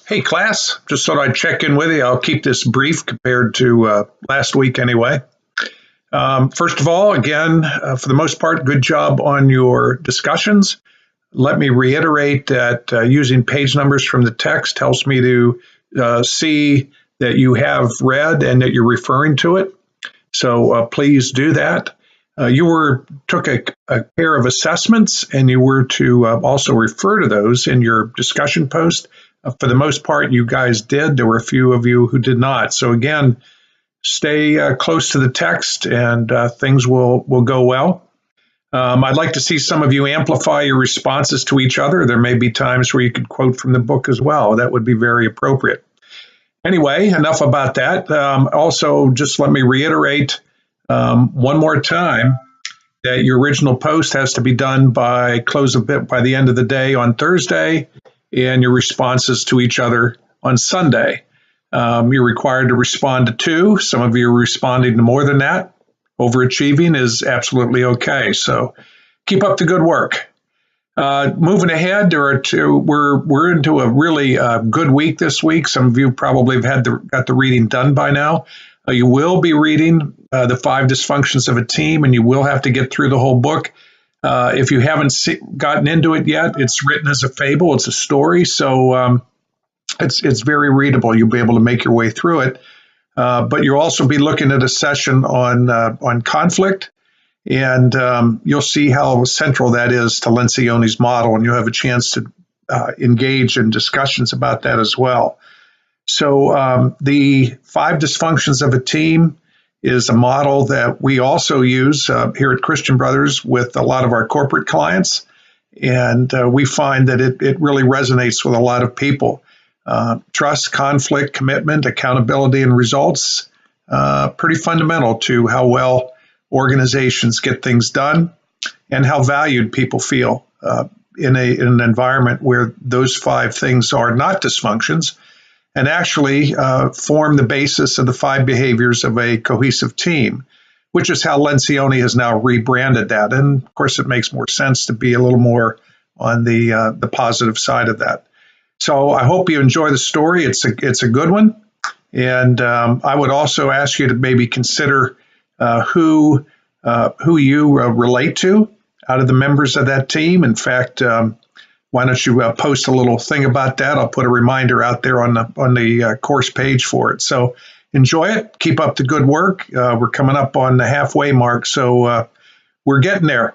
Hey, class, just thought I'd check in with you. I'll keep this brief compared to last week anyway. First of all, again, for the most part, good job on your discussions. Let me reiterate that using page numbers from the text helps me to see that you have read and that you're referring to it. So please do that. Took a pair of assessments, and you were to also refer to those in your discussion post. For the most part, you guys did. There were a few of you who did not. So again, stay close to the text, and things will go well. I'd like to see some of you amplify your responses to each other. There may be times where you could quote from the book as well. That would be very appropriate. Anyway, enough about that. Also, just let me reiterate one more time that your original post has to be done by close of bit by the end of the day on Thursday, and your responses to each other on Sunday. You're required to respond to two. Some of you are responding to more than that. Overachieving is absolutely okay. So keep up the good work. Moving ahead, we're into a really good week this week. Some of you probably have got the reading done by now. You will be reading the 5 dysfunctions of a team, and you will have to get through the whole book. If you haven't gotten into it yet, it's written as a fable. It's a story, so it's very readable. You'll be able to make your way through it. But you'll also be looking at a session on conflict, and you'll see how central that is to Lencioni's model, and you'll have a chance to engage in discussions about that as well. So the 5 dysfunctions of a team is a model that we also use here at Christian Brothers with a lot of our corporate clients, and we find that it really resonates with a lot of people. Trust, conflict, commitment, accountability, and results, pretty fundamental to how well organizations get things done and how valued people feel in an environment where those 5 things are not dysfunctions, and actually form the basis of the 5 behaviors of a cohesive team, which is how Lencioni has now rebranded that. And of course, it makes more sense to be a little more on the positive side of that. So I hope you enjoy the story. It's a good one. And I would also ask you to maybe consider who you relate to out of the members of that team. In fact, why don't you post a little thing about that? I'll put a reminder out there on the course page for it. So enjoy it. Keep up the good work. We're coming up on the halfway mark, so we're getting there.